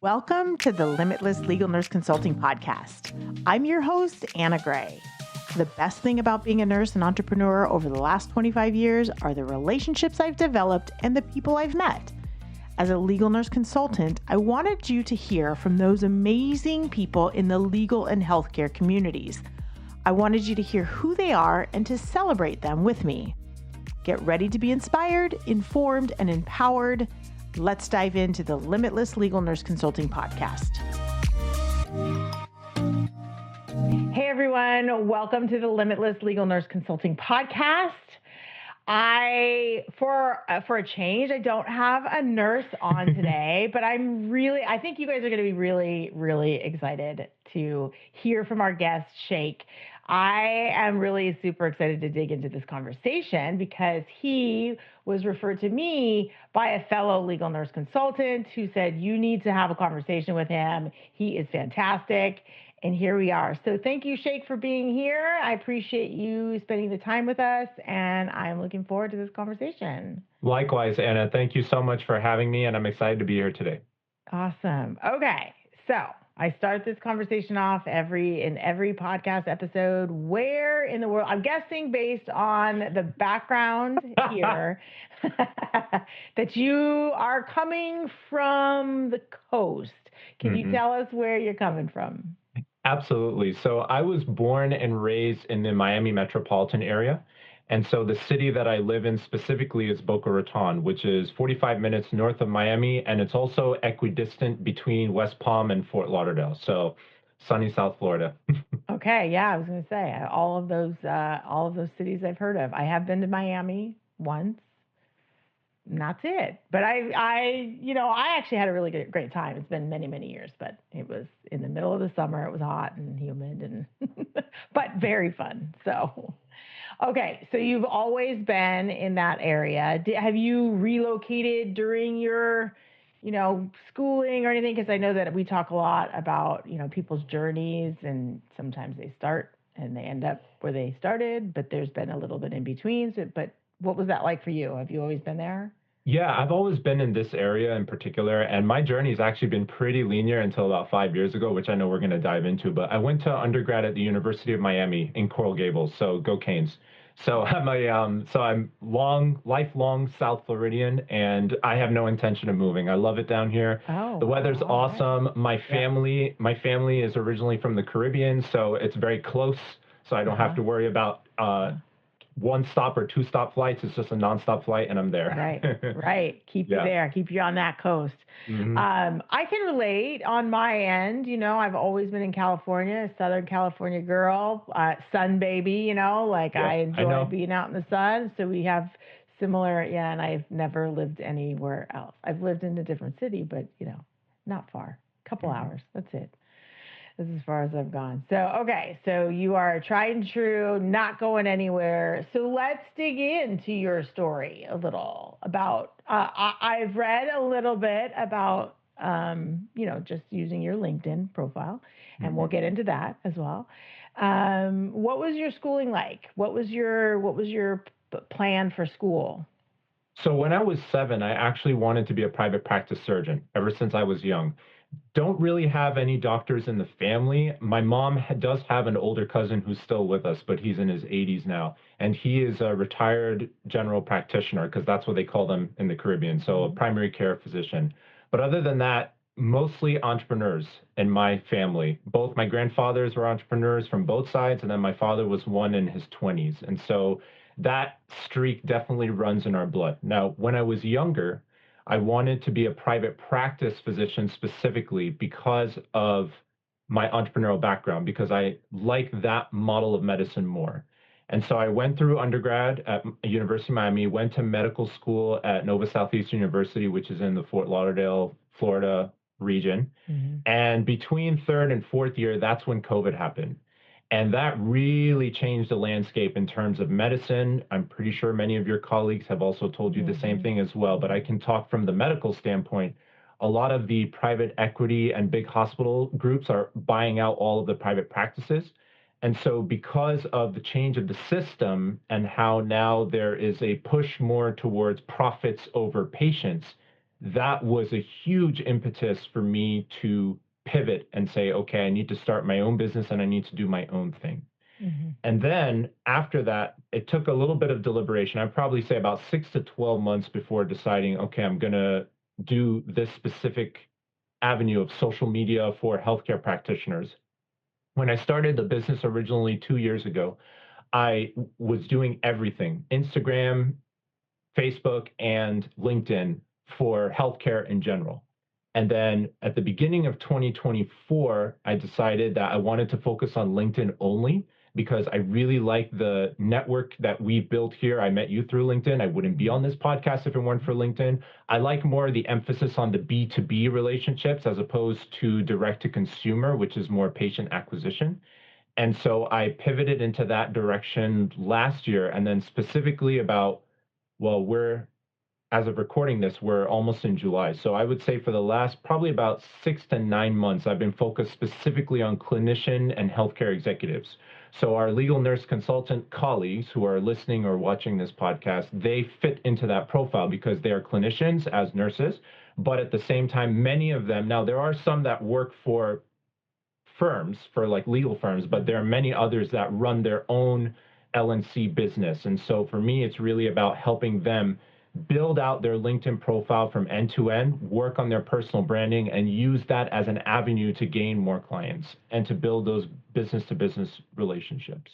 Welcome to the Limitless Legal Nurse Consulting Podcast. I'm your host, Anna Gray. The best thing about being a nurse and entrepreneur over the last 25 years are the relationships I've developed and the people I've met. As a legal nurse consultant, I wanted you to hear from those amazing people in the legal and healthcare communities. I wanted you to hear who they are and to celebrate them with me. Get ready to be inspired, informed, and empowered. Let's dive into the Limitless Legal Nurse Consulting Podcast. Hey everyone, welcome to the Limitless Legal Nurse Consulting Podcast. For a change, I don't have a nurse on today, but I think you guys are going to be really, really excited to hear from our guest, Sheikh. I am really super excited to dig into this conversation because he was referred to me by a fellow legal nurse consultant who said, you need to have a conversation with him. He is fantastic. And here we are. So thank you, Sheikh, for being here. I appreciate you spending the time with us, and I'm looking forward to this conversation. Likewise, Anna. Thank you so much for having me, and I'm excited to be here today. Awesome. Okay, so I start this conversation off in every podcast episode. Where in the world, I'm guessing based on the background here, that you are coming from the coast. Can you tell us where you're coming from? Absolutely. So I was born and raised in the Miami metropolitan area. And so the city that I live in specifically is Boca Raton, which is 45 minutes north of Miami. And it's also equidistant between West Palm and Fort Lauderdale. So sunny South Florida. Okay. Yeah, I was going to say all of those cities I've heard of. I have been to Miami once. And that's it. But I actually had a really great time. It's been many, many years, but it was in the middle of the summer. It was hot and humid and, but very fun. So, okay. So you've always been in that area. Have you relocated during your, schooling or anything? Because I know that we talk a lot about, people's journeys, and sometimes they start and they end up where they started, but there's been a little bit in between. But what was that like for you? Have you always been there? Yeah, I've always been in this area in particular, and my journey has actually been pretty linear until about 5 years ago, which I know we're going to dive into. But I went to undergrad at the University of Miami in Coral Gables, so go Canes. So I'm lifelong South Floridian, and I have no intention of moving. I love it down here. Oh, the weather's awesome. Right. My family is originally from the Caribbean, so it's very close. So I don't have to worry about one stop or two stop flights. It's just a nonstop flight and I'm there. Right. Keep you there. Keep you on that coast. Mm-hmm. I can relate on my end. I've always been in California, a Southern California girl, sun baby, I enjoy being out in the sun. So we have similar, and I've never lived anywhere else. I've lived in a different city, but, not far, a couple hours. That's it. This is as far as I've gone. So, okay. So you are tried and true, not going anywhere. So let's dig into your story a little about, I've read a little bit about, just using your LinkedIn profile, and we'll get into that as well. What was your schooling like? What was your plan for school? So when I was 7, I actually wanted to be a private practice surgeon ever since I was young. Don't really have any doctors in the family. My mom does have an older cousin who's still with us, but he's in his 80s now. And he is a retired general practitioner, because that's what they call them in the Caribbean. So a primary care physician. But other than that, mostly entrepreneurs in my family. Both my grandfathers were entrepreneurs from both sides, and then my father was one in his 20s. And so that streak definitely runs in our blood. Now, when I was younger, I wanted to be a private practice physician specifically because of my entrepreneurial background, because I like that model of medicine more. And so I went through undergrad at University of Miami, went to medical school at Nova Southeastern University, which is in the Fort Lauderdale, Florida region. And between third and fourth year, that's when COVID happened. And that really changed the landscape in terms of medicine. I'm pretty sure many of your colleagues have also told you the same thing as well, but I can talk from the medical standpoint. A lot of the private equity and big hospital groups are buying out all of the private practices. And so because of the change of the system and how now there is a push more towards profits over patients, that was a huge impetus for me to pivot and say, okay, I need to start my own business and I need to do my own thing. Mm-hmm. And then after that, it took a little bit of deliberation. I'd probably say about 6 to 12 months before deciding, okay, I'm going to do this specific avenue of social media for healthcare practitioners. When I started the business originally 2 years ago, I was doing everything: Instagram, Facebook, and LinkedIn for healthcare in general. And then at the beginning of 2024, I decided that I wanted to focus on LinkedIn only because I really like the network that we've built here. I met you through LinkedIn. I wouldn't be on this podcast if it weren't for LinkedIn. I like more the emphasis on the B2B relationships as opposed to direct to consumer, which is more patient acquisition. And so I pivoted into that direction last year. And then specifically about, well, as of recording this, we're almost in July. So I would say for the last probably about 6 to 9 months, I've been focused specifically on clinician and healthcare executives. So our legal nurse consultant colleagues who are listening or watching this podcast, they fit into that profile because they are clinicians as nurses. But at the same time, many of them, now there are some that work for firms, for like legal firms, but there are many others that run their own LNC business. And so for me, it's really about helping them build out their LinkedIn profile from end to end, work on their personal branding, and use that as an avenue to gain more clients and to build those business to business relationships.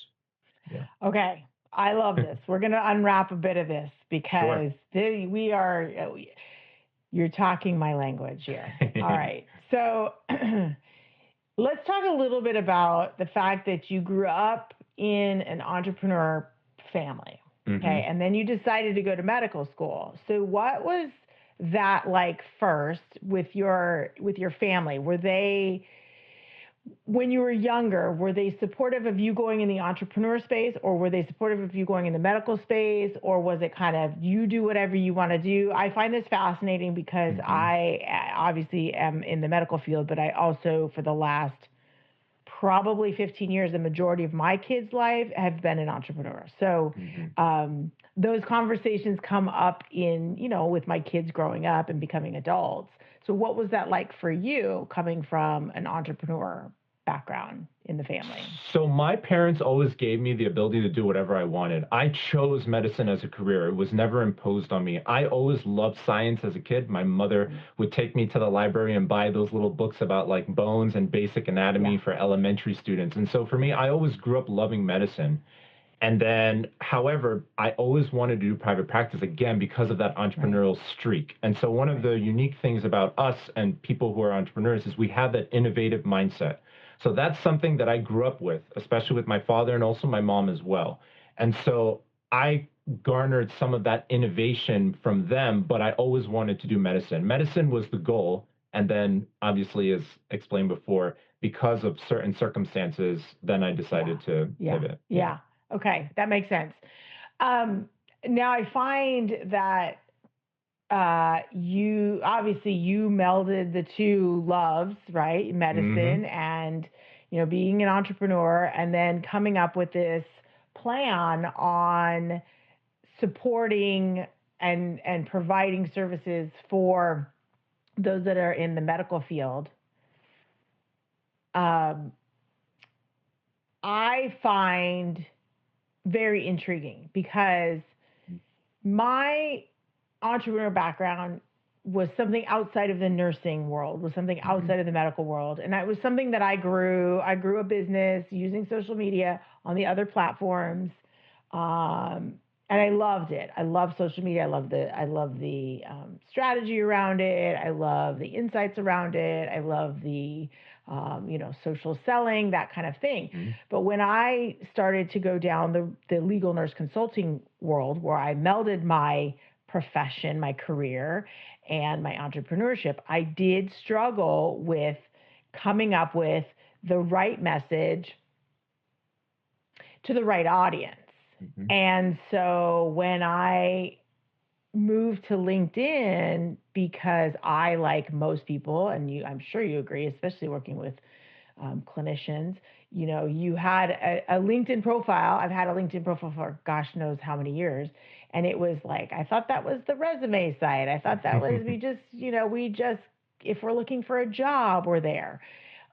Yeah. Okay. I love this. We're going to unwrap a bit of this because you're talking my language here. All right. So let's talk a little bit about the fact that you grew up in an entrepreneur family. Okay. Mm-hmm. And then you decided to go to medical school. So what was that like first with your family? Were they, when you were younger, were they supportive of you going in the entrepreneur space, or were they supportive of you going in the medical space, or was it kind of you do whatever you want to do? I find this fascinating because mm-hmm. I obviously am in the medical field, but I also, for the last probably 15 years, the majority of my kids' life have been an entrepreneur. So mm-hmm. Those conversations come up in, with my kids growing up and becoming adults. So what was that like for you coming from an entrepreneur background in the family? So my parents always gave me the ability to do whatever I wanted. I chose medicine as a career. It was never imposed on me. I always loved science as a kid. My mother would take me to the library and buy those little books about like bones and basic anatomy for elementary students. And so for me, I always grew up loving medicine. And then, however, I always wanted to do private practice again because of that entrepreneurial streak. And so one of the unique things about us and people who are entrepreneurs is we have that innovative mindset. So that's something that I grew up with, especially with my father and also my mom as well. And so I garnered some of that innovation from them, but I always wanted to do medicine. Medicine was the goal. And then, obviously, as explained before, because of certain circumstances, then I decided to pivot. Yeah. Okay, that makes sense. Now I find that you melded the two loves, right? Medicine mm-hmm. and, being an entrepreneur, and then coming up with this plan on supporting and providing services for those that are in the medical field. I find very intriguing because my entrepreneur background was something outside of the nursing world, was something outside of the medical world. And it was something that I grew a business using social media on the other platforms. And I loved it. I love social media. I love the strategy around it. I love the insights around it. I love the social selling, that kind of thing. Mm-hmm. But when I started to go down the legal nurse consulting world, where I melded my profession, my career, and my entrepreneurship, I did struggle with coming up with the right message to the right audience. Mm-hmm. And so when I moved to LinkedIn, because I, like most people, and I'm sure you agree, especially working with clinicians, you had a LinkedIn profile. I've had a LinkedIn profile for gosh knows how many years. And it was like, I thought that was the resume site. I thought that was, we just, if we're looking for a job, we're there.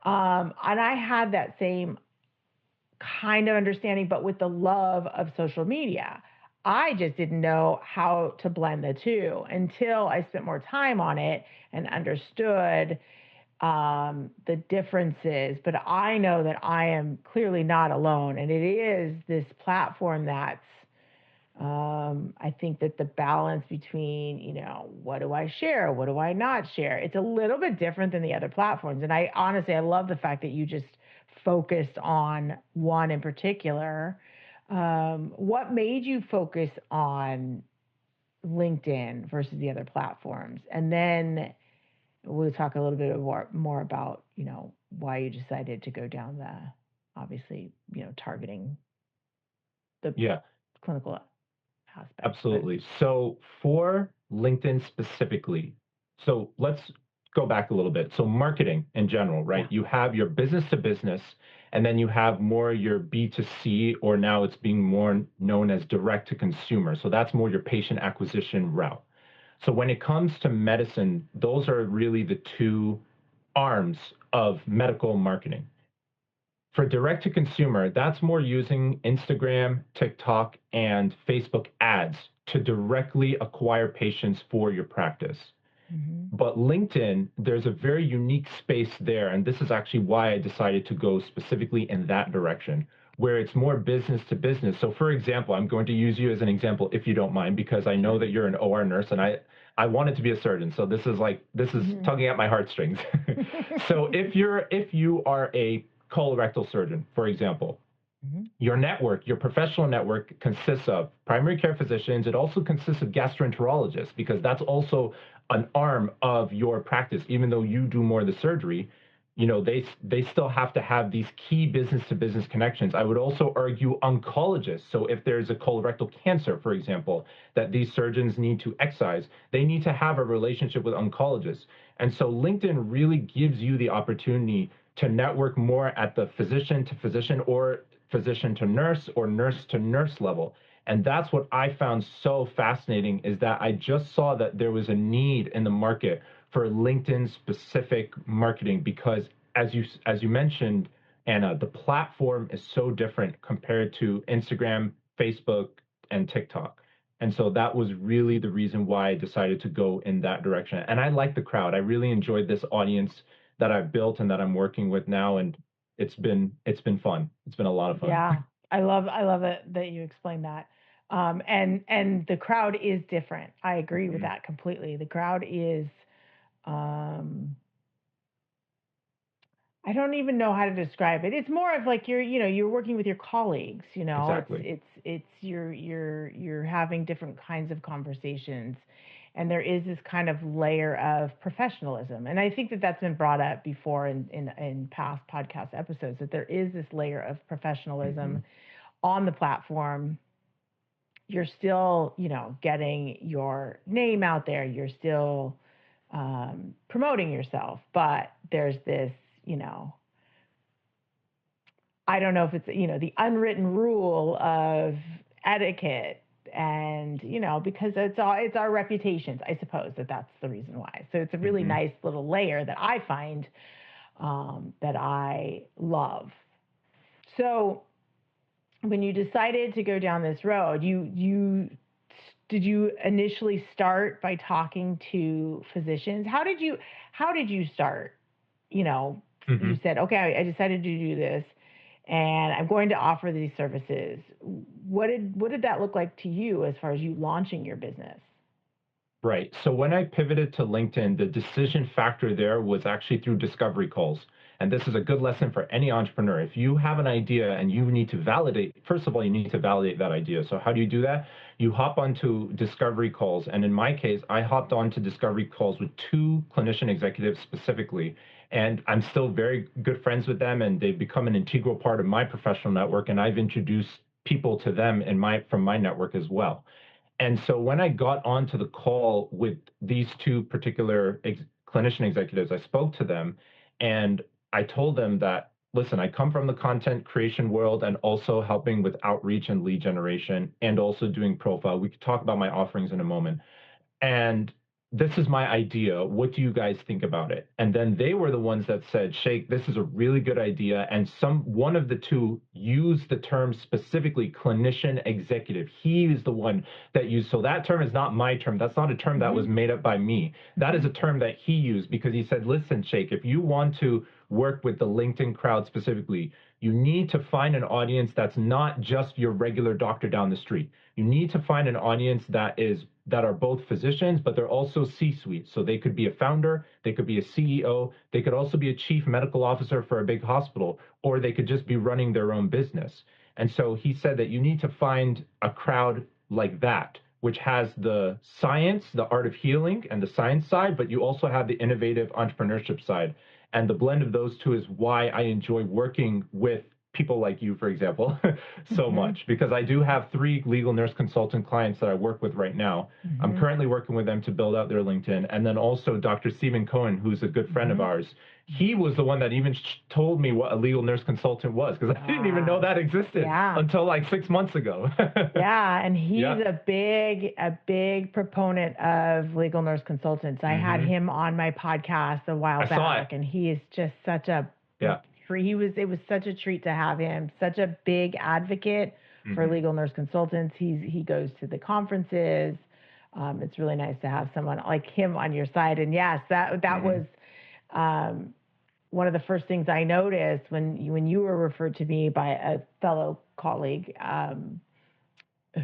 And I had that same kind of understanding, but with the love of social media. I just didn't know how to blend the two until I spent more time on it and understood the differences. But I know that I am clearly not alone, and it is this platform that's I think that the balance between, what do I share? What do I not share? It's a little bit different than the other platforms. And I honestly, I love the fact that you just focused on one in particular. What made you focus on LinkedIn versus the other platforms? And then we'll talk a little bit more about, why you decided to go down the, obviously, targeting the clinical aspect. Absolutely. So for LinkedIn specifically, so let's go back a little bit. So marketing in general, right? You have your business to business, and then you have more your B2C, or now it's being more known as direct to consumer. So that's more your patient acquisition route. So when it comes to medicine, those are really the two arms of medical marketing. For direct to consumer, that's more using Instagram, TikTok, and Facebook ads to directly acquire patients for your practice. But LinkedIn, there's a very unique space there. And this is actually why I decided to go specifically in that direction, where it's more business to business. So for example, I'm going to use you as an example, if you don't mind, because I know that you're an OR nurse and I wanted to be a surgeon. So this is tugging at my heartstrings. So if you are a colorectal surgeon, for example, your network, your professional network consists of primary care physicians. It also consists of gastroenterologists, because that's also an arm of your practice. Even though you do more of the surgery, they still have to have these key business to business connections. I would also argue oncologists. So if there's a colorectal cancer, for example, that these surgeons need to excise, they need to have a relationship with oncologists. And so LinkedIn really gives you the opportunity to network more at the physician to physician, or physician to nurse, or nurse to nurse level. And that's what I found so fascinating, is that I just saw that there was a need in the market for LinkedIn specific marketing, because as you mentioned, Anna, the platform is so different compared to Instagram, Facebook, and TikTok. And so that was really the reason why I decided to go in that direction. And I like the crowd. I really enjoyed this audience that I've built and that I'm working with now. And it's been fun. It's been a lot of fun. Yeah, I love it that you explained that. And the crowd is different. I agree with that completely. The crowd is, I don't even know how to describe it. It's more of like you're working with your colleagues. Exactly. It's you're having different kinds of conversations, and there is this kind of layer of professionalism. And I think that that's been brought up before in past podcast episodes, that there is this layer of professionalism on the platform. You're still, getting your name out there. You're still promoting yourself, but there's this, I don't know if it's, the unwritten rule of etiquette, and because it's our reputations. I suppose that's the reason why. So it's a really nice little layer that I find that I love. So when you decided to go down this road, did you initially start by talking to physicians? How did you start? You said, okay, I decided to do this, and I'm going to offer these services. What did that look like to you as far as you launching your business? Right. So when I pivoted to LinkedIn, the decision factor there was actually through discovery calls. And this is a good lesson for any entrepreneur. If you have an idea and you need to validate, first of all, you need to validate that idea. So how do you do that? You hop onto discovery calls. And in my case, I hopped onto discovery calls with two clinician executives specifically. And I'm still very good friends with them, and they've become an integral part of my professional network. And I've introduced people to them from my network as well. And so when I got onto the call with these two particular clinician executives, I spoke to them and I told them that listen, I come from the content creation world and also helping with outreach and lead generation and also doing profile. We could talk about my offerings in a moment. And this is my idea. What do you guys think about it? And then they were the ones that said, Sheikh, this is a really good idea. And one of the two used the term specifically clinician executive. He is the one that used. So that term is not my term. That's not a term that was made up by me. That is a term that he used because he said, listen, Sheikh, if you want to work with the LinkedIn crowd specifically, you need to find an audience that's not just your regular doctor down the street. You need to find an audience that are both physicians, but they're also C-suite. So they could be a founder, they could be a CEO, they could also be a chief medical officer for a big hospital, or they could just be running their own business. And so he said that you need to find a crowd like that, which has the science, the art of healing and the science side, but you also have the innovative entrepreneurship side. And the blend of those two is why I enjoy working with people like you, for example, so much, because I do have 3 legal nurse consultant clients that I work with right now. I'm currently working with them to build out their LinkedIn. And then also Dr. Stephen Cohen, who's a good friend of ours. He was the one that even told me what a legal nurse consultant was, because I didn't even know that existed until like 6 months ago. And he's a big proponent of legal nurse consultants. I had him on my podcast a while back, and he is just such a it was such a treat to have him, such a big advocate for legal nurse consultants. He goes to the conferences. It's really nice to have someone like him on your side. And yes, that was one of the first things I noticed when you were referred to me by a fellow colleague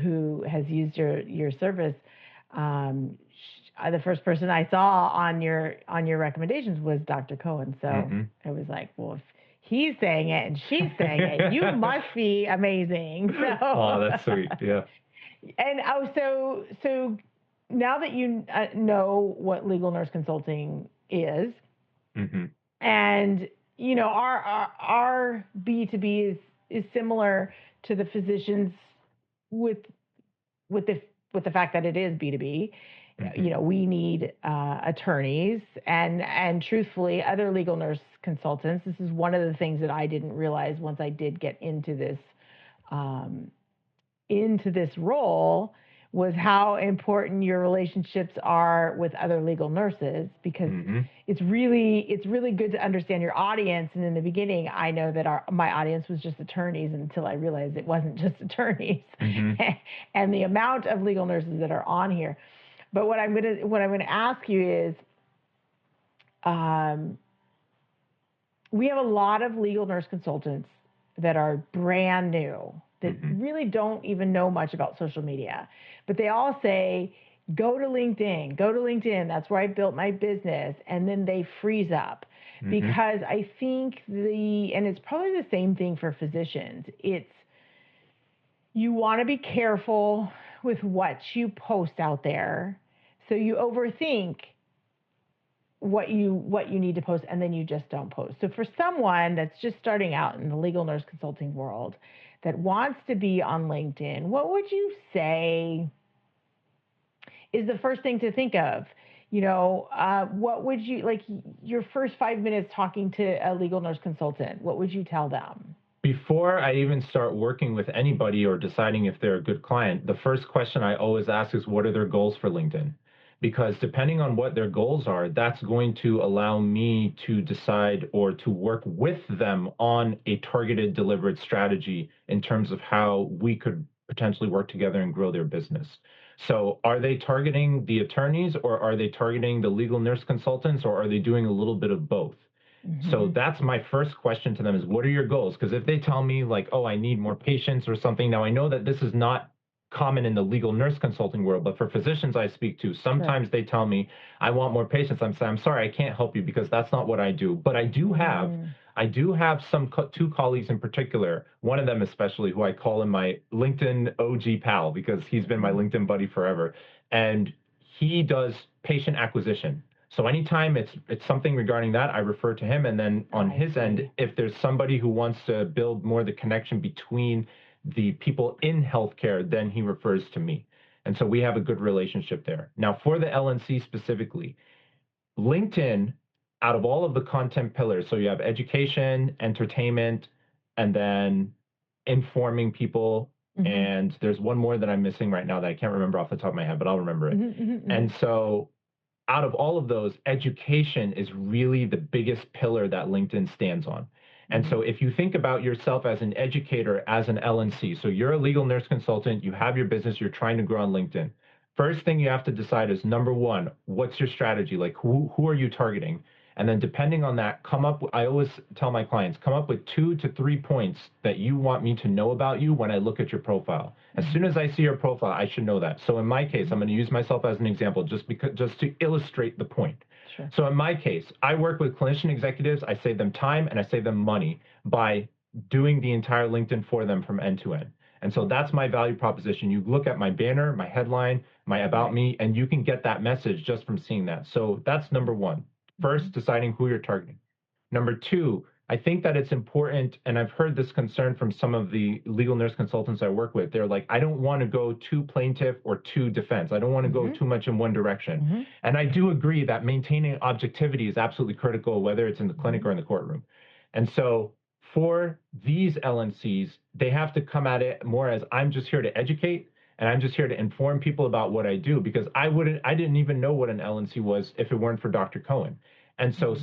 who has used your service. The first person I saw on your recommendations was Dr. Cohen. So it was like, well, if he's saying it and she's saying it, you must be amazing. So, oh, that's sweet. Yeah. And so now that you know what legal nurse consulting is, and our B2B is similar to the physicians with the fact that it is B2B. We need attorneys and truthfully other legal nurse consultants. This is one of the things that I didn't realize once I did get into this role, was how important your relationships are with other legal nurses, because it's really good to understand your audience. And in the beginning, I know that my audience was just attorneys until I realized it wasn't just attorneys and the amount of legal nurses that are on here. But what I'm gonna ask you is, we have a lot of legal nurse consultants that are brand new, that really don't even know much about social media, but they all say, go to LinkedIn. That's where I built my business. And then they freeze up because I think and it's probably the same thing for physicians. You want to be careful with what you post out there. So you overthink what you need to post, and then you just don't post. So for someone that's just starting out in the legal nurse consulting world that wants to be on LinkedIn, what would you say is the first thing to think of? What would you, like, your first 5 minutes talking to a legal nurse consultant, what would you tell them? Before I even start working with anybody or deciding if they're a good client, the first question I always ask is, what are their goals for LinkedIn? Because depending on what their goals are, that's going to allow me to decide or to work with them on a targeted, deliberate strategy in terms of how we could potentially work together and grow their business. So are they targeting the attorneys, or are they targeting the legal nurse consultants, or are they doing a little bit of both? So that's my first question to them is, what are your goals? Because if they tell me like, oh, I need more patients or something, now I know that this is not common in the legal nurse consulting world, but for physicians I speak to, sometimes they tell me, I want more patients. I'm sorry, I can't help you because that's not what I do. But I do have two colleagues in particular, one of them especially, who I call him my LinkedIn OG pal, because he's been my LinkedIn buddy forever. And he does patient acquisition. So anytime it's something regarding that, I refer to him. And then on his end, if there's somebody who wants to build more the connection between the people in healthcare, then he refers to me. And so we have a good relationship there. Now, for the LNC specifically, LinkedIn out of all of the content pillars, so you have education, entertainment, and then informing people. And there's one more that I'm missing right now that I can't remember off the top of my head, but I'll remember it. And so out of all of those, education is really the biggest pillar that LinkedIn stands on. And so if you think about yourself as an educator, as an LNC, so you're a legal nurse consultant, you have your business, you're trying to grow on LinkedIn. First thing you have to decide is, number one, what's your strategy? Like, who are you targeting? And then depending on that, I always tell my clients, come up with 2 to 3 points that you want me to know about you when I look at your profile. As soon as I see your profile, I should know that. So in my case, I'm going to use myself as an example just to illustrate the point. Sure. So in my case, I work with clinician executives. I save them time and I save them money by doing the entire LinkedIn for them from end to end. And so that's my value proposition. You look at my banner, my headline, my about me, and you can get that message just from seeing that. So that's number one. First, deciding who you're targeting. Number two, I think that it's important, and I've heard this concern from some of the legal nurse consultants I work with. They're like, I don't want to go too plaintiff or too defense. I don't want to go too much in one direction. And I do agree that maintaining objectivity is absolutely critical, whether it's in the clinic or in the courtroom. And so for these LNCs, they have to come at it more as, I'm just here to educate, and I'm just here to inform people about what I do, because I didn't even know what an LNC was if it weren't for Dr. Cohen. And so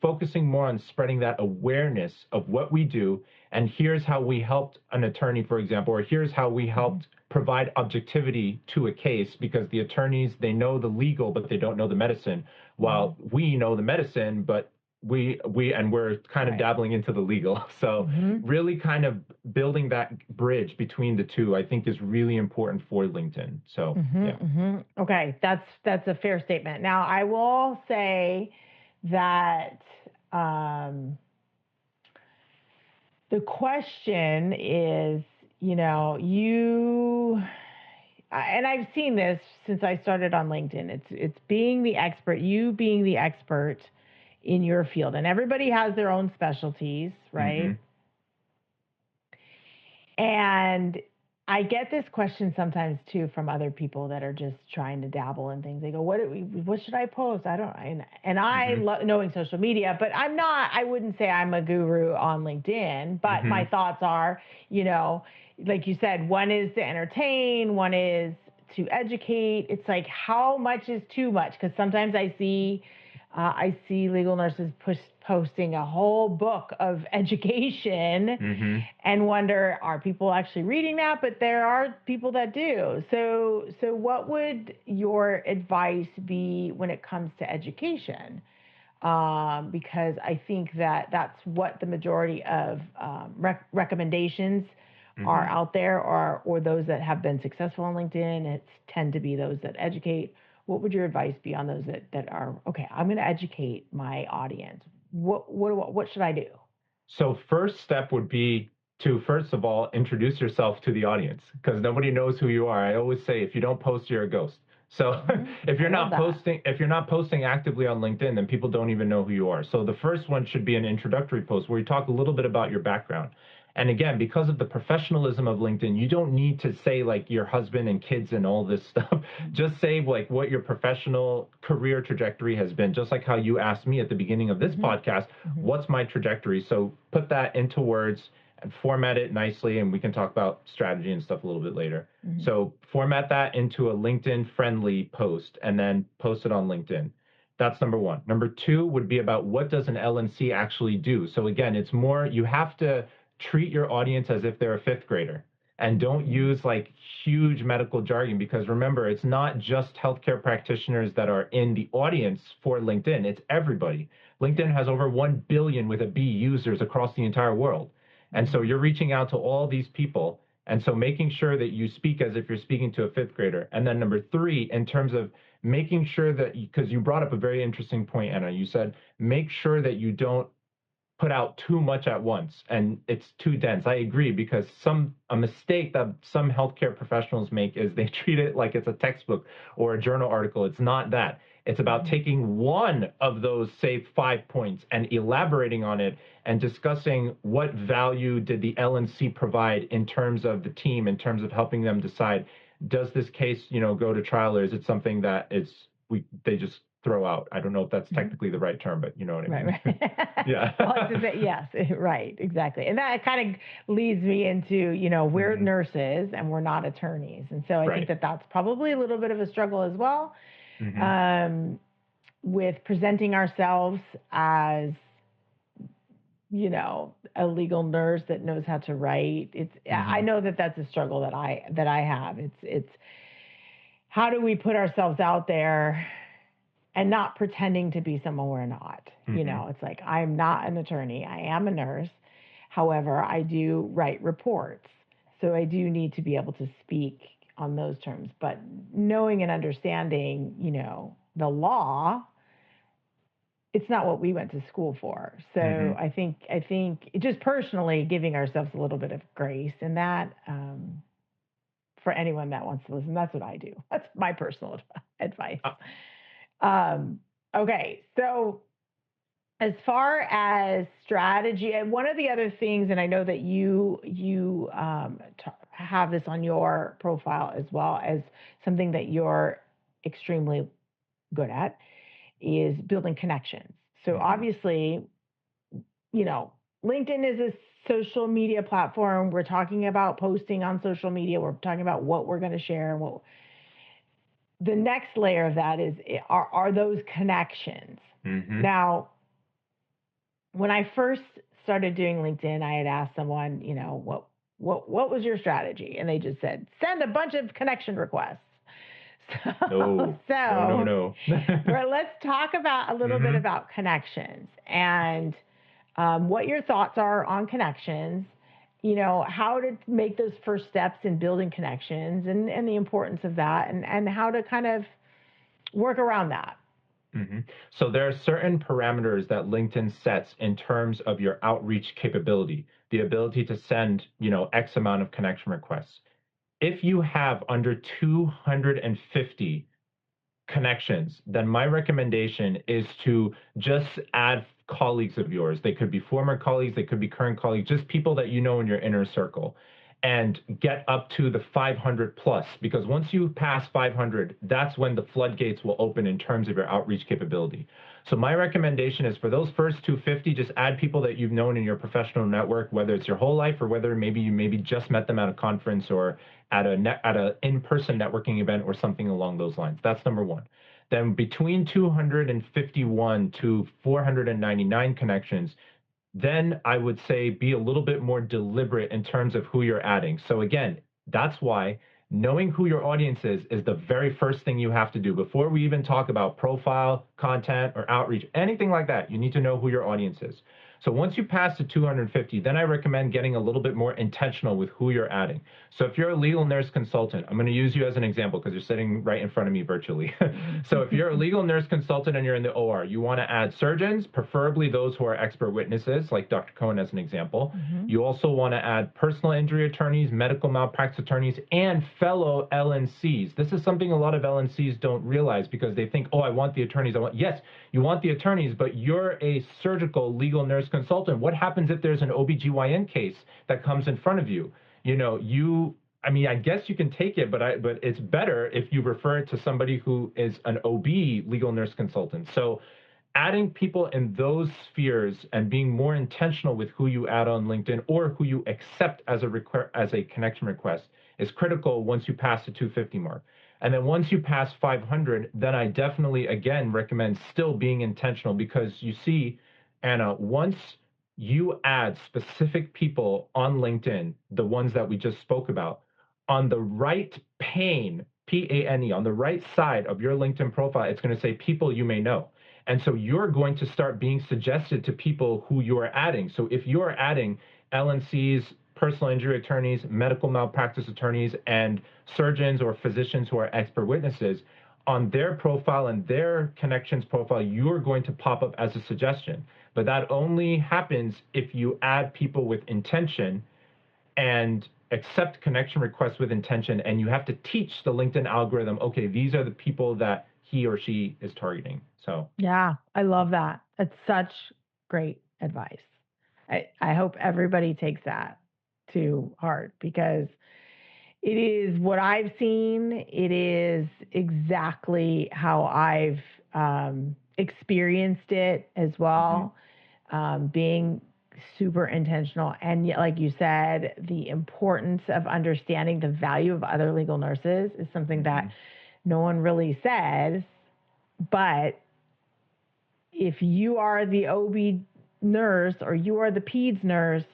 focusing more on spreading that awareness of what we do, and here's how we helped an attorney, for example, or here's how we helped provide objectivity to a case, because the attorneys, they know the legal, but they don't know the medicine, while we know the medicine, but we're kind of dabbling into the legal. So really kind of building that bridge between the two, I think, is really important for LinkedIn. So okay, that's a fair statement. Now I will say that the question is, and I've seen this since I started on LinkedIn. It's being the expert, you being the expert in your field, and everybody has their own specialties, right? And I get this question sometimes too from other people that are just trying to dabble in things. They go, what should I post? I love knowing social media, but I wouldn't say I'm a guru on LinkedIn, but my thoughts are, like you said, one is to entertain, one is to educate. It's like, how much is too much? Because sometimes I see legal nurses posting a whole book of education and wonder, are people actually reading that? But there are people that do. So what would your advice be when it comes to education? Because I think that's what the majority of recommendations are out there, or those that have been successful on LinkedIn. Tend to be those that educate. What would your advice be on those that are, okay, I'm going to educate my audience? What should I do? So first step would be to, first of all, introduce yourself to the audience, because nobody knows who you are. I always say, if you don't post, you're a ghost. So if you're not posting actively on LinkedIn, then people don't even know who you are. So the first one should be an introductory post where you talk a little bit about your background. And again, because of the professionalism of LinkedIn, you don't need to say like your husband and kids and all this stuff. Just say like what your professional career trajectory has been, just like how you asked me at the beginning of this podcast, what's my trajectory? So put that into words and format it nicely, and we can talk about strategy and stuff a little bit later. So format that into a LinkedIn friendly post and then post it on LinkedIn. That's number one. Number two would be about, what does an LNC actually do? So again, it's more, you have to treat your audience as if they're a fifth grader, and don't use like huge medical jargon, because remember, it's not just healthcare practitioners that are in the audience for LinkedIn. It's everybody. LinkedIn has over 1 billion with a B users across the entire world. And so you're reaching out to all these people. And so making sure that you speak as if you're speaking to a fifth grader. And then number three, in terms of making sure that, because you brought up a very interesting point, Anna, you said, make sure that you don't put out too much at once and it's too dense. I agree, because a mistake that some healthcare professionals make is they treat it like it's a textbook or a journal article. It's not that. It's about taking one of those, say, 5 points and elaborating on it and discussing what value did the LNC provide in terms of the team, in terms of helping them decide, does this case, go to trial, or is it something that they just throw out. I don't know if that's technically the right term, but you know what I mean. Right. Yeah. Well, yes, right, exactly. And that kind of leads me into, we're nurses and we're not attorneys. And so I think that that's probably a little bit of a struggle as well, with presenting ourselves as, a legal nurse that knows how to write. I know that that's a struggle that I have. It's how do we put ourselves out there and not pretending to be someone we're not. It's like, I'm not an attorney. I am a nurse. However, I do write reports. So I do need to be able to speak on those terms. But knowing and understanding, the law, it's not what we went to school for. So I think just personally giving ourselves a little bit of grace in that, for anyone that wants to listen, that's what I do. That's my personal advice. Okay, so as far as strategy, and one of the other things, and I know that you have this on your profile as well as something that you're extremely good at, is building connections. So obviously, LinkedIn is a social media platform. We're talking about posting on social media. We're talking about what we're going to share. The next layer of that are those connections. Now, when I first started doing LinkedIn, I had asked someone, what was your strategy? And they just said, send a bunch of connection requests. No. Let's talk about a little bit about connections and what your thoughts are on connections, how to make those first steps in building connections and the importance of that and how to kind of work around that. So there are certain parameters that LinkedIn sets in terms of your outreach capability, the ability to send, X amount of connection requests. If you have under 250 connections, then my recommendation is to just add colleagues of yours. They could be former colleagues, they could be current colleagues, just people that you know in your inner circle, and get up to the 500 plus, because once you pass 500, that's when the floodgates will open in terms of your outreach capability. So my recommendation is for those first 250, just add people that you've known in your professional network, whether it's your whole life or whether maybe you just met them at a conference or at a in-person networking event or something along those lines. That's number one. Then between 251 to 499 connections, then I would say be a little bit more deliberate in terms of who you're adding. So again, that's why knowing who your audience is the very first thing you have to do. Before we even talk about profile, content, or outreach, anything like that, you need to know who your audience is. So once you pass the 250, then I recommend getting a little bit more intentional with who you're adding. So if you're a legal nurse consultant, I'm going to use you as an example because you're sitting right in front of me virtually. So if you're a legal nurse consultant and you're in the OR, you want to add surgeons, preferably those who are expert witnesses, like Dr. Cohen as an example. You also want to add personal injury attorneys, medical malpractice attorneys, and fellow LNCs. This is something a lot of LNCs don't realize because they think, oh, I want the attorneys. Yes, you want the attorneys, but you're a surgical legal nurse consultant. What happens if there's an OBGYN case that comes in front of you? I guess you can take it, but it's better if you refer it to somebody who is an OB legal nurse consultant. So adding people in those spheres and being more intentional with who you add on LinkedIn or who you accept as a connection request is critical once you pass the 250 mark. And then once you pass 500, then I definitely, again, recommend still being intentional because you see, Anna, once you add specific people on LinkedIn, the ones that we just spoke about, on the right pane, P-A-N-E, on the right side of your LinkedIn profile, it's going to say people you may know. And so you're going to start being suggested to people who you are adding. So if you're adding LNCs, personal injury attorneys, medical malpractice attorneys, and surgeons or physicians who are expert witnesses, on their profile and their connections profile, you're going to pop up as a suggestion. But that only happens if you add people with intention and accept connection requests with intention, and you have to teach the LinkedIn algorithm, okay, these are the people that he or she is targeting. So yeah, I love that. That's such great advice. I hope everybody takes that to heart because it is what I've seen. It is exactly how I've experienced it as well, being super intentional. And yet, like you said, the importance of understanding the value of other legal nurses is something that no one really says. But if you are the OB nurse or you are the peds nurse,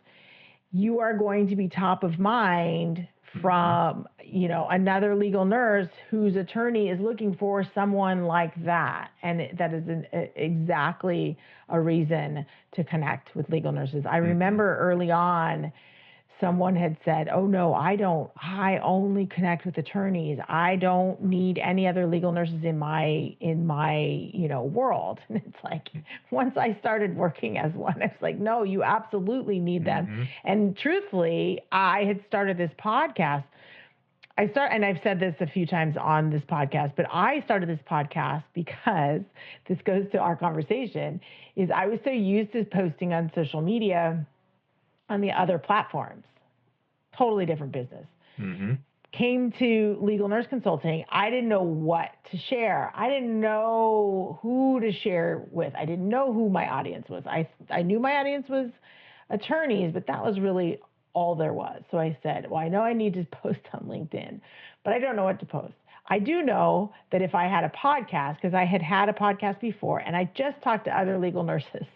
you are going to be top of mind from, another legal nurse whose attorney is looking for someone like that. And that is exactly a reason to connect with legal nurses. I remember early on, someone had said, "Oh no, I only connect with attorneys. I don't need any other legal nurses in my world." And it's like, once I started working as one, I was like, no, you absolutely need them. And truthfully, I had started this podcast. And I've said this a few times on this podcast, but I started this podcast because this goes to our conversation, is I was so used to posting on social media on the other platforms. Totally different business. Came to legal nurse consulting. I didn't know what to share. I didn't know who to share with. I didn't know who my audience was. I knew my audience was attorneys, but that was really all there was. So I said, well, I know I need to post on LinkedIn, but I don't know what to post. I do know that if I had a podcast, because I had a podcast before, and I just talked to other legal nurses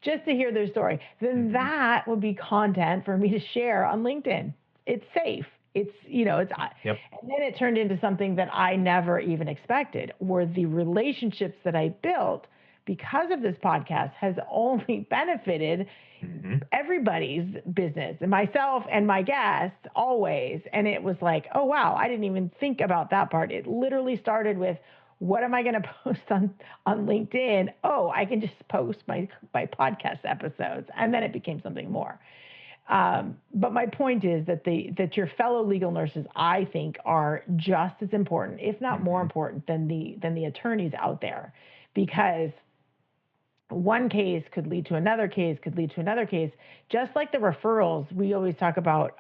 just to hear their story, then that would be content for me to share on LinkedIn. It's safe. And then it turned into something that I never even expected, where the relationships that I built because of this podcast has only benefited everybody's business, and myself and my guests always. And it was like, oh, wow, I didn't even think about that part. It literally started with, what am I going to post on LinkedIn? Oh, I can just post my podcast episodes. And then it became something more. But my point is that your fellow legal nurses, I think, are just as important, if not more important, than the attorneys out there, because one case could lead to another case, just like the referrals. We always talk about,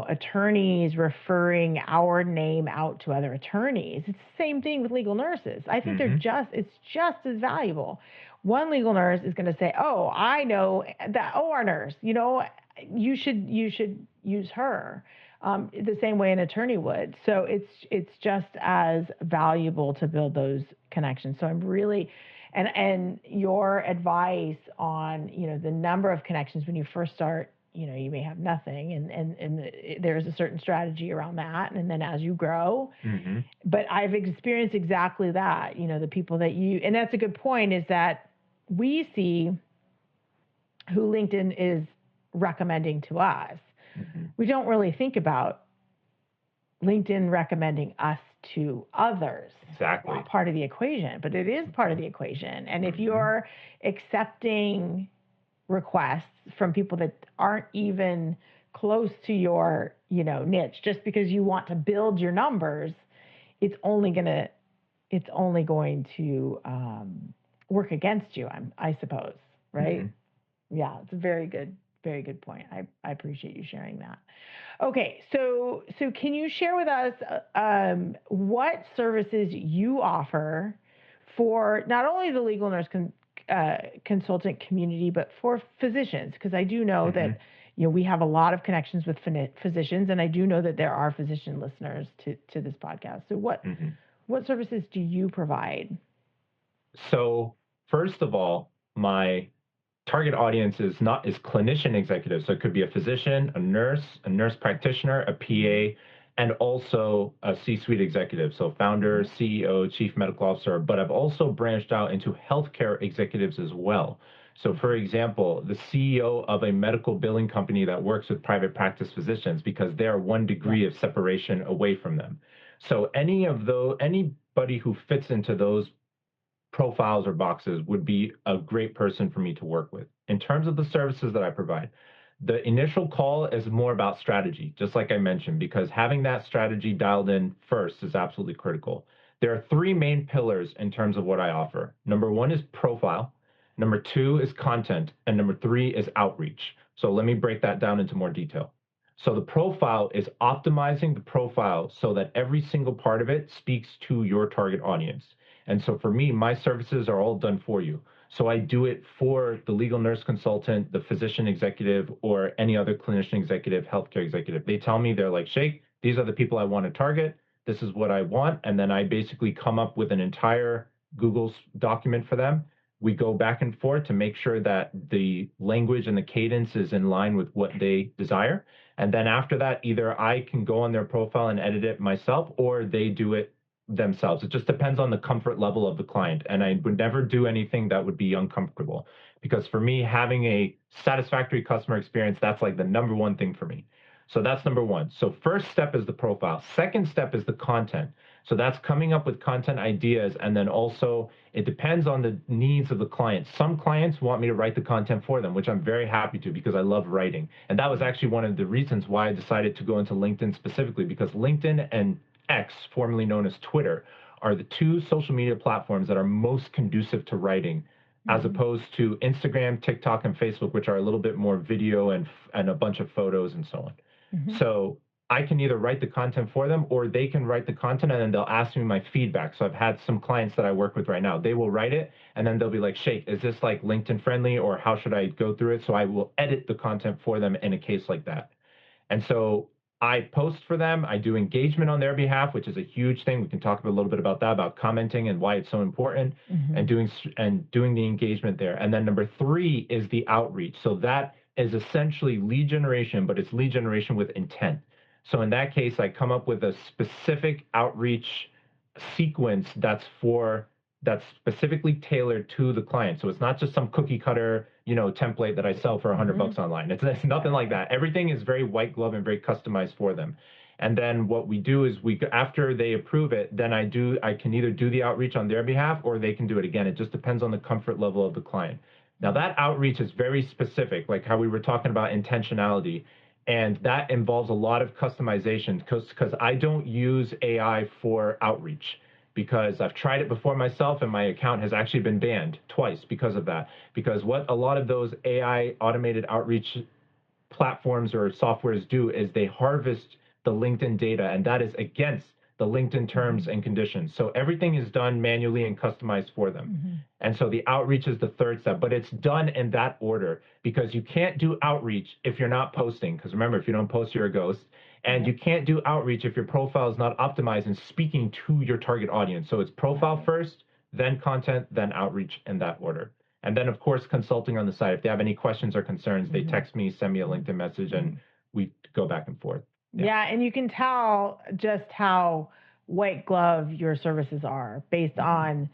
attorneys referring our name out to other attorneys. It's the same thing with legal nurses. I think it's just as valuable. One legal nurse is going to say, "Oh, I know that OR nurse, you should use her," the same way an attorney would. So it's just as valuable to build those connections. So I'm really, and your advice on, the number of connections when you first start, you may have nothing, and there's a certain strategy around that. And then as you grow, but I've experienced exactly that, the people that and that's a good point, is that we see who LinkedIn is recommending to us. We don't really think about LinkedIn recommending us to others. Exactly. Not part of the equation, but it is part of the equation. And if you're accepting requests from people that aren't even close to your, niche, just because you want to build your numbers, it's only going to work against you, I suppose, right? Yeah, it's a very good point. I appreciate you sharing that. Okay, so can you share with us what services you offer for not only the legal nurse consultant community, but for physicians? Because I do know that we have a lot of connections with physicians, and I do know that there are physician listeners to this podcast. So what services do you provide? So first of all, my target audience is clinician executives. So it could be a physician, a nurse practitioner, a PA, and also a C-suite executive. So founder, CEO, chief medical officer. But I've also branched out into healthcare executives as well. So for example, the CEO of a medical billing company that works with private practice physicians, because they're one degree of separation away from them. So anybody who fits into those profiles or boxes would be a great person for me to work with. In terms of the services that I provide, the initial call is more about strategy, just like I mentioned, because having that strategy dialed in first is absolutely critical. There are three main pillars in terms of what I offer. Number one is profile. Number two is content. And number three is outreach. So let me break that down into more detail. So the profile is optimizing the profile so that every single part of it speaks to your target audience. And so for me, my services are all done for you. So I do it for the legal nurse consultant, the physician executive, or any other clinician executive, healthcare executive. They tell me, they're like, Sheikh, these are the people I want to target. This is what I want. And then I basically come up with an entire Google document for them. We go back and forth to make sure that the language and the cadence is in line with what they desire. And then after that, either I can go on their profile and edit it myself, or they do it themselves. It just depends on the comfort level of the client. And I would never do anything that would be uncomfortable, because for me, having a satisfactory customer experience, that's like the number one thing for me. So that's number one. So first step is the profile. Second step is the content. So that's coming up with content ideas. And then also it depends on the needs of the client. Some clients want me to write the content for them, which I'm very happy to, because I love writing. And that was actually one of the reasons why I decided to go into LinkedIn specifically, because LinkedIn and X, formerly known as Twitter, are the two social media platforms that are most conducive to writing, as opposed to Instagram, TikTok, and Facebook, which are a little bit more video and a bunch of photos and so on. So I can either write the content for them, or they can write the content and then they'll ask me my feedback. So I've had some clients that I work with right now. They will write it and then they'll be like, Sheikh, is this like LinkedIn friendly, or how should I go through it? So I will edit the content for them in a case like that. And so I post for them. I do engagement on their behalf, which is a huge thing. We can talk a little bit about that, about commenting and why it's so important, and doing the engagement there. And then number three is the outreach. So that is essentially lead generation, but it's lead generation with intent. So in that case, I come up with a specific outreach sequence that's specifically tailored to the client. So it's not just some cookie cutter, template that I sell for $100 online. It's nothing like that. Everything is very white glove and very customized for them. And then what we do is after they approve it, then I can either do the outreach on their behalf, or they can do it again. It just depends on the comfort level of the client. Now that outreach is very specific, like how we were talking about intentionality. And that involves a lot of customization, because I don't use AI for outreach, because I've tried it before myself and my account has actually been banned twice because of that. Because what a lot of those AI automated outreach platforms or softwares do is they harvest the LinkedIn data, and that is against the LinkedIn terms and conditions. So everything is done manually and customized for them. And so the outreach is the third step, but it's done in that order, because you can't do outreach if you're not posting. Because remember, if you don't post, you're a ghost. And you can't do outreach if your profile is not optimized and speaking to your target audience. So it's profile first, then content, then outreach, in that order. And then, of course, consulting on the side. If they have any questions or concerns, they text me, send me a LinkedIn message, and we go back and forth. Yeah, and you can tell just how white glove your services are based on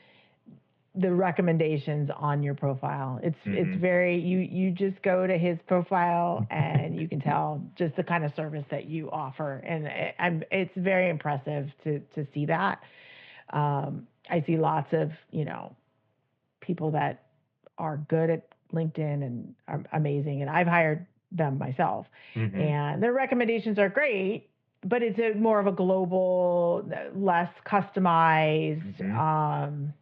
the recommendations on your profile. It's very, you just go to his profile and you can tell just the kind of service that you offer. And it's very impressive to see that. I see lots of, people that are good at LinkedIn and are amazing. And I've hired them myself, and their recommendations are great, but it's more of a global, less customized,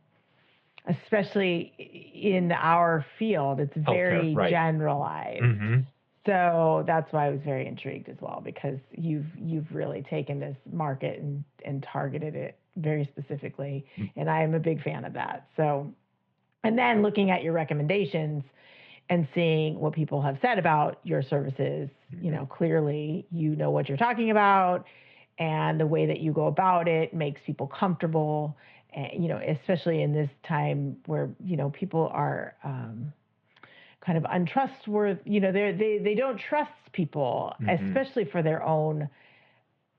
especially in our field. It's very generalized. So that's why I was very intrigued as well, because you've really taken this market and targeted it very specifically. And I am a big fan of that. So, and then looking at your recommendations and seeing what people have said about your services, clearly you know what you're talking about, and the way that you go about it makes people comfortable. And, especially in this time where, people are kind of untrustworthy, they don't trust people, especially for their own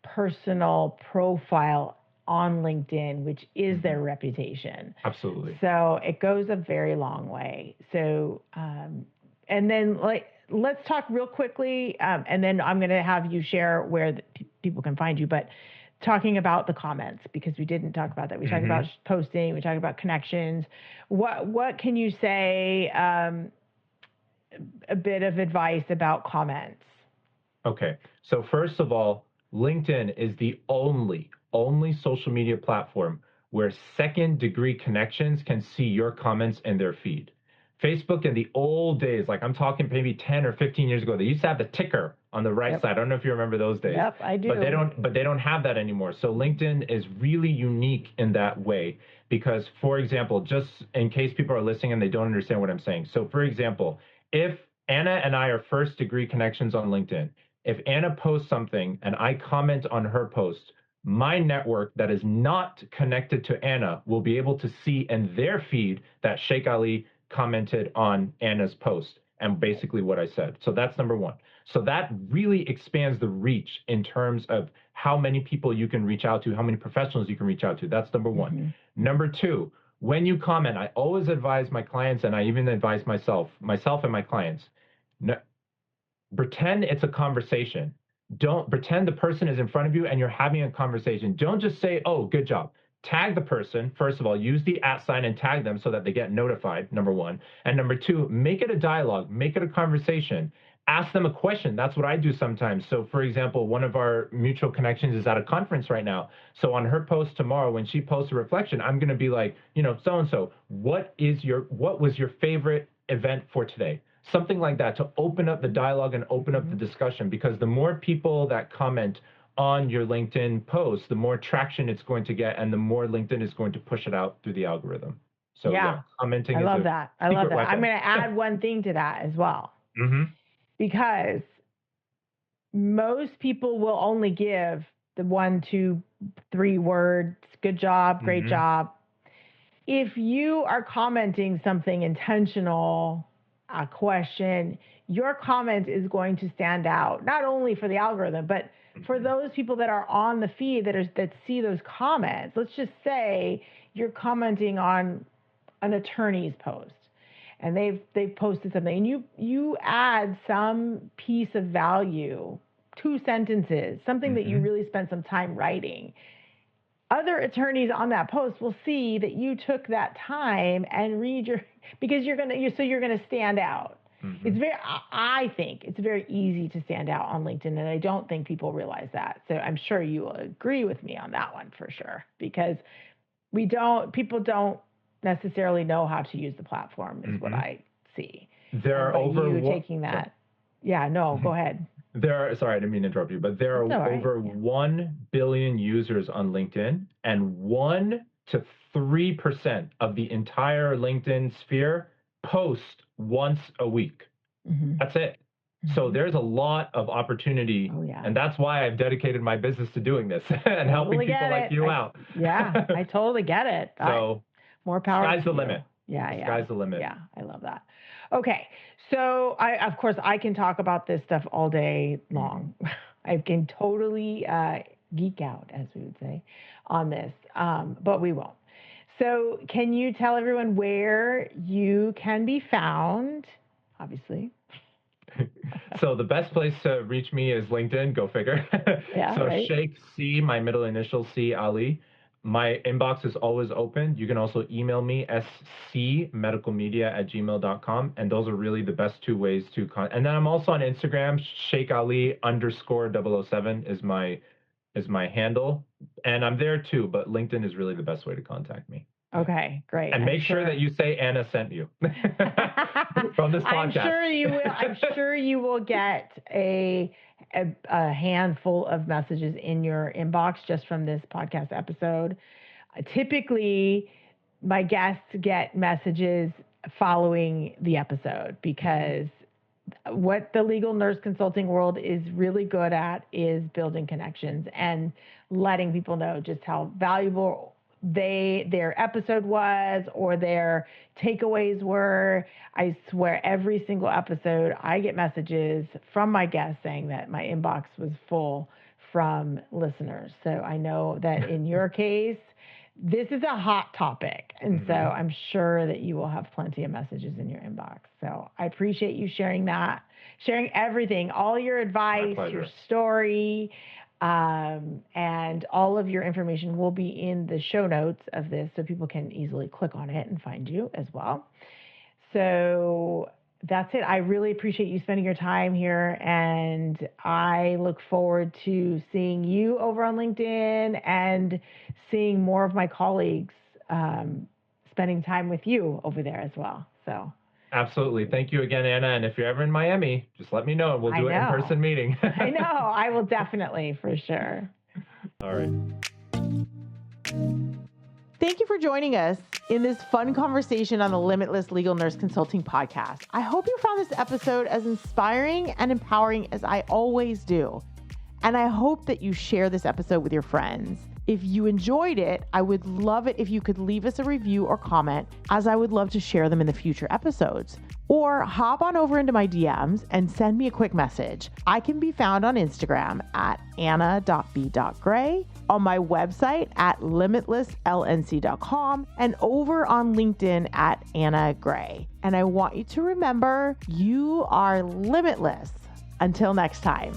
personal profile on LinkedIn, which is their reputation. Absolutely. So it goes a very long way. So, and then let's talk real quickly, and then I'm going to have you share where people can find you, but talking about the comments, because we didn't talk about that. We talked about posting, we talked about connections. What can you say, a bit of advice about comments? Okay. So first of all, LinkedIn is the only social media platform where second-degree connections can see your comments in their feed. Facebook in the old days, like I'm talking maybe 10 or 15 years ago, they used to have the ticker on the right side. I don't know if you remember those days. Yep, I do. But they don't have that anymore. So LinkedIn is really unique in that way because, for example, just in case people are listening and they don't understand what I'm saying. So, for example, if Anna and I are first degree connections on LinkedIn, if Anna posts something and I comment on her post, my network that is not connected to Anna will be able to see in their feed that Sheikh Ali commented on Anna's post and basically what I said. So that's number one. So that really expands the reach in terms of how many people you can reach out to, how many professionals you can reach out to. That's number one. Mm-hmm. Number two, when you comment, I always advise my clients, and I even advise myself and my clients, pretend it's a conversation. Don't pretend the person is in front of you and you're having a conversation. Don't just say, oh, good job. Tag the person. First of all, use the @ sign and tag them so that they get notified, number one. And number two, make it a dialogue, make it a conversation. Ask them a question. That's what I do sometimes. So for example, one of our mutual connections is at a conference right now. So on her post tomorrow, when she posts a reflection, I'm going to be like, so-and-so, what was your favorite event for today? Something like that, to open up the dialogue and open up the discussion, because the more people that comment on your LinkedIn post, the more traction it's going to get and the more LinkedIn is going to push it out through the algorithm. So yeah, commenting I is love that. I love that. Weapon. I'm going to add one thing to that as well. Mm-hmm. Because most people will only give the 1, 2, 3 words, good job, great job. If you are commenting something intentional, a question, your comment is going to stand out, not only for the algorithm, but for those people that are on the feed that see those comments. Let's just say you're commenting on an attorney's post and they've posted something, and you add some piece of value, 2 sentences, something that you really spent some time writing. Other attorneys on that post will see that you took that time and read because you're gonna stand out. Mm-hmm. I think it's very easy to stand out on LinkedIn, and I don't think people realize that. So I'm sure you will agree with me on that one for sure, because people don't necessarily know how to use the platform is what I see. There are taking that. So. Yeah, no, go ahead. Sorry, I didn't mean to interrupt you, but there are over 1 billion users on LinkedIn, and 1 to 3% of the entire LinkedIn sphere post once a week. Mm-hmm. That's it. Mm-hmm. So there's a lot of opportunity, and that's why I've dedicated my business to doing this and helping people like you out. Yeah, I totally get it. So more power. Sky's the limit. Yeah. Sky's the limit. Yeah, I love that. Okay, so I can talk about this stuff all day long. I can totally geek out, as we would say, on this, but we won't. So can you tell everyone where you can be found, obviously? So the best place to reach me is LinkedIn, go figure. Yeah, so right. Sheikh C, my middle initial C, Ali. My inbox is always open. You can also email me, scmedicalmedia@gmail.com. And those are really the best 2 ways to And then I'm also on Instagram, Sheikh Ali _007 is my handle. And I'm there too, but LinkedIn is really the best way to contact me. Okay, great. And make sure that you say Anna sent you from this podcast. I'm sure you will. I'm sure you will get a handful of messages in your inbox just from this podcast episode. Typically, my guests get messages following the episode, because what the legal nurse consulting world is really good at is building connections and letting people know just how valuable their episode was or their takeaways were. I swear every single episode I get messages from my guests saying that my inbox was full from listeners. So I know that in your case, this is a hot topic. And so I'm sure that you will have plenty of messages in your inbox. So I appreciate you sharing that, sharing everything, all your advice, your story, and all of your information will be in the show notes of this, so people can easily click on it and find you as well. So that's it. I really appreciate you spending your time here, and I look forward to seeing you over on LinkedIn and seeing more of my colleagues spending time with you over there as well. So Absolutely. Thank you again, Anna. And if you're ever in Miami, just let me know and we'll do an in-person meeting. I know. I will definitely, for sure. All right. Thank you for joining us in this fun conversation on the Limitless Legal Nurse Consulting podcast. I hope you found this episode as inspiring and empowering as I always do. And I hope that you share this episode with your friends. If you enjoyed it, I would love it if you could leave us a review or comment, as I would love to share them in the future episodes. Or hop on over into my DMs and send me a quick message. I can be found on Instagram at anna.b.gray, on my website at limitlesslnc.com, and over on LinkedIn at anna.gray. And I want you to remember, you are limitless. Until next time.